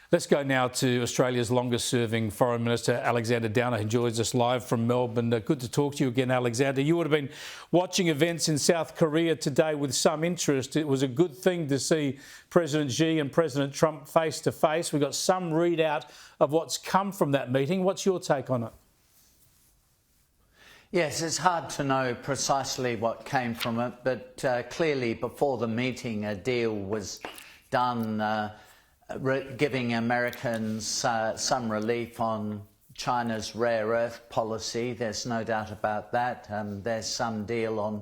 Let's go now to Australia's longest-serving Foreign Minister, Alexander Downer, who joins us live from Melbourne. Good to talk to you again, Alexander. You would have been watching events in South Korea today with some interest. It was a good thing to see President Xi and President Trump face-to-face. We got some readout of what's come from that meeting. What's your take on it? Yes, it's hard to know precisely what came from it, but clearly before the meeting a deal was done giving Americans some relief on China's rare earth policy. There's no doubt about that. There's some deal on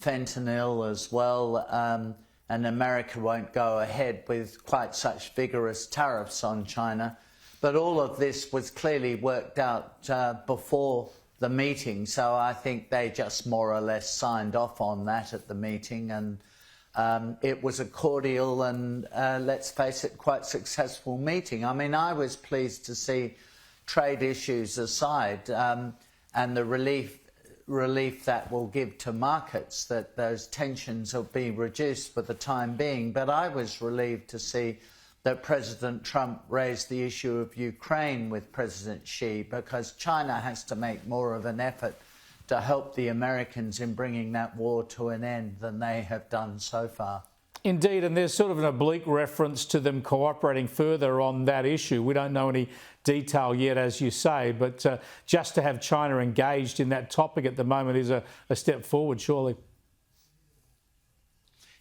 fentanyl as well, and America won't go ahead with quite such vigorous tariffs on China. But all of this was clearly worked out before the meeting, so I think they just more or less signed off on that at the meeting, and it was a cordial and, let's face it, quite successful meeting. I mean, I was pleased to see, trade issues aside, and the relief that will give to markets, that those tensions will be reduced for the time being. But I was relieved to see that President Trump raised the issue of Ukraine with President Xi, because China has to make more of an effort to help the Americans in bringing that war to an end than they have done so far. Indeed, and there's sort of an oblique reference to them cooperating further on that issue. We don't know any detail yet, as you say, but just to have China engaged in that topic at the moment is a step forward, surely.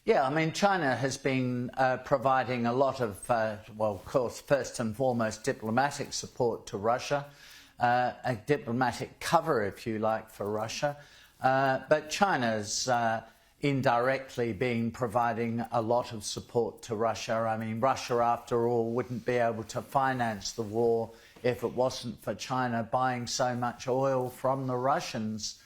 Yeah, I mean, China has been providing a lot of, well, of course, first and foremost, diplomatic support to Russia. A diplomatic cover, if you like, for Russia. But China's indirectly been providing a lot of support to Russia. I mean, Russia, after all, wouldn't be able to finance the war if it wasn't for China buying so much oil from the Russians.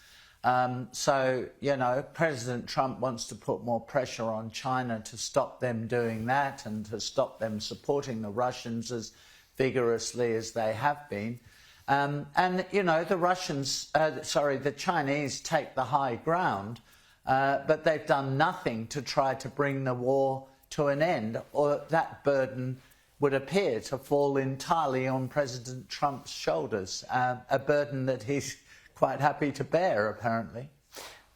So, you know, President Trump wants to put more pressure on China to stop them doing that and to stop them supporting the Russians as vigorously as they have been. And, you know, the Chinese take the high ground, but they've done nothing to try to bring the war to an end, or that burden would appear to fall entirely on President Trump's shoulders, a burden that he's quite happy to bear, apparently.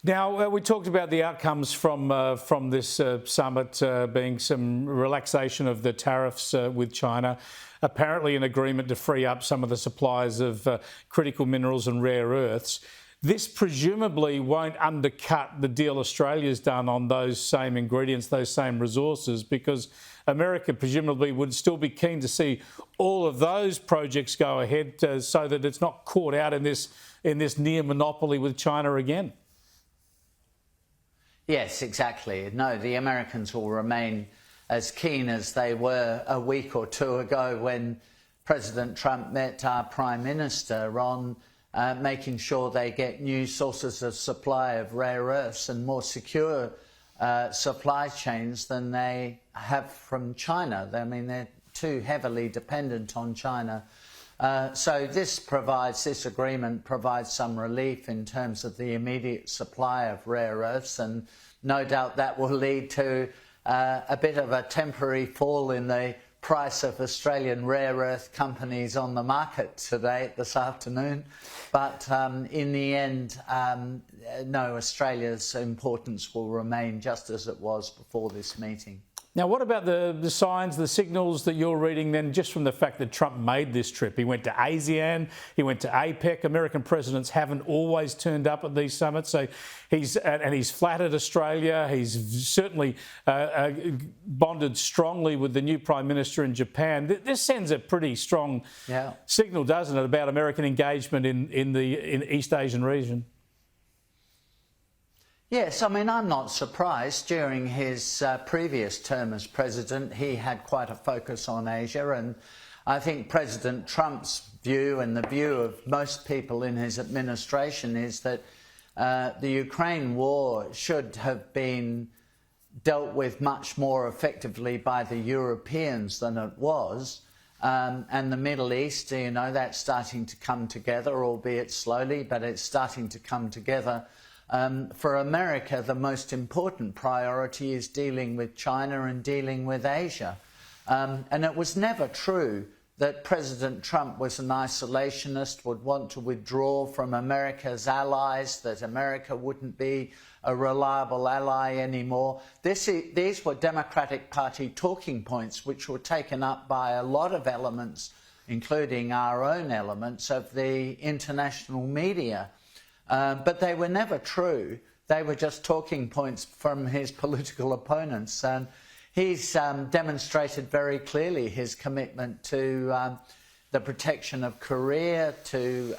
Now, we talked about the outcomes from this summit being some relaxation of the tariffs with China, apparently an agreement to free up some of the supplies of critical minerals and rare earths. This presumably won't undercut the deal Australia's done on those same ingredients, those same resources, because America presumably would still be keen to see all of those projects go ahead so that it's not caught out in this near monopoly with China again. Yes, exactly. No, the Americans will remain as keen as they were a week or two ago when President Trump met our Prime Minister on making sure they get new sources of supply of rare earths and more secure supply chains than they have from China. I mean, they're too heavily dependent on China. So this agreement provides some relief in terms of the immediate supply of rare earths, and no doubt that will lead to a bit of a temporary fall in the price of Australian rare earth companies on the market this afternoon. But in the end, no, Australia's importance will remain just as it was before this meeting. Now, what about the signs, the signals that you're reading then, just from the fact that Trump made this trip? He went to ASEAN, he went to APEC. American presidents haven't always turned up at these summits, so he's flattered Australia. He's certainly bonded strongly with the new Prime Minister in Japan. This sends a pretty strong signal, doesn't it, about American engagement in the East Asian region? Yes, I mean, I'm not surprised. During his previous term as president, he had quite a focus on Asia, and I think President Trump's view and the view of most people in his administration is that the Ukraine war should have been dealt with much more effectively by the Europeans than it was. And the Middle East, you know, that's starting to come together, albeit slowly, but it's starting to come together. For America, the most important priority is dealing with China and dealing with Asia. And it was never true that President Trump was an isolationist, would want to withdraw from America's allies, that America wouldn't be a reliable ally anymore. These were Democratic Party talking points which were taken up by a lot of elements, including our own elements of the international media. But they were never true. They were just talking points from his political opponents. And he's demonstrated very clearly his commitment to the protection of Korea, to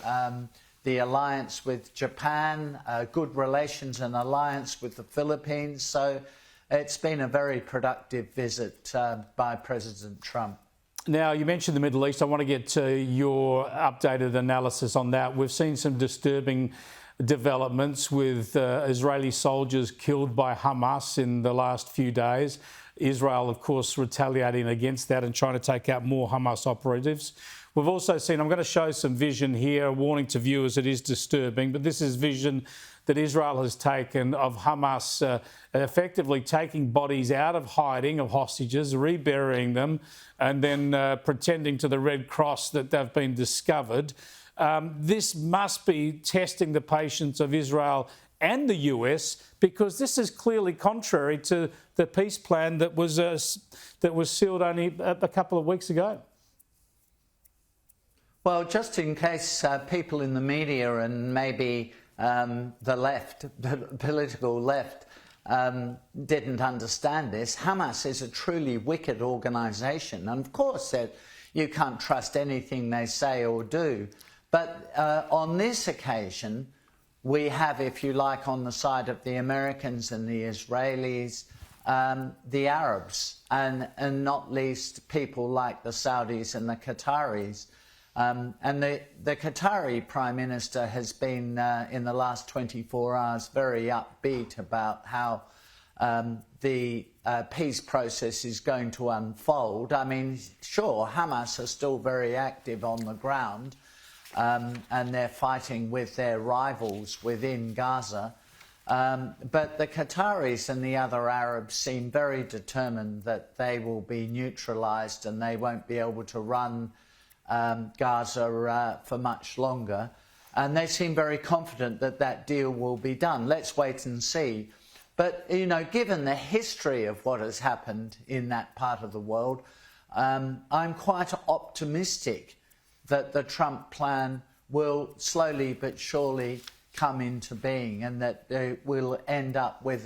the alliance with Japan, good relations and alliance with the Philippines. So it's been a very productive visit by President Trump. Now, you mentioned the Middle East. I want to get your updated analysis on that. We've seen some disturbing developments with Israeli soldiers killed by Hamas in the last few days. Israel, of course, retaliating against that and trying to take out more Hamas operatives. We've also seen, I'm going to show some vision here, a warning to viewers, it is disturbing, but this is vision that Israel has taken of Hamas effectively taking bodies out of hiding of hostages, reburying them, and then pretending to the Red Cross that they've been discovered. This must be testing the patience of Israel and the US, because this is clearly contrary to the peace plan that was sealed only a couple of weeks ago. Well, just in case people in the media and maybe the left, the political left, didn't understand this, Hamas is a truly wicked organisation. And of course, you can't trust anything they say or do. But on this occasion, we have, if you like, on the side of the Americans and the Israelis, the Arabs, and not least people like the Saudis and the Qataris. And the Qatari Prime Minister has been, in the last 24 hours, very upbeat about how the peace process is going to unfold. I mean, sure, Hamas are still very active on the ground, and they're fighting with their rivals within Gaza. But the Qataris and the other Arabs seem very determined that they will be neutralised and they won't be able to run Gaza for much longer. And they seem very confident that that deal will be done. Let's wait and see. But, you know, given the history of what has happened in that part of the world, I'm quite optimistic that the Trump plan will slowly but surely come into being, and that we'll end up with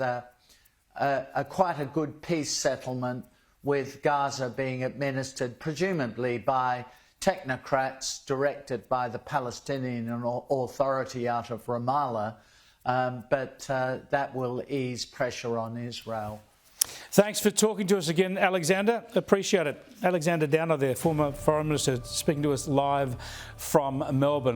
quite a good peace settlement, with Gaza being administered presumably by technocrats directed by the Palestinian Authority out of Ramallah, but that will ease pressure on Israel. Thanks for talking to us again, Alexander. Appreciate it. Alexander Downer there, former Foreign Minister, speaking to us live from Melbourne.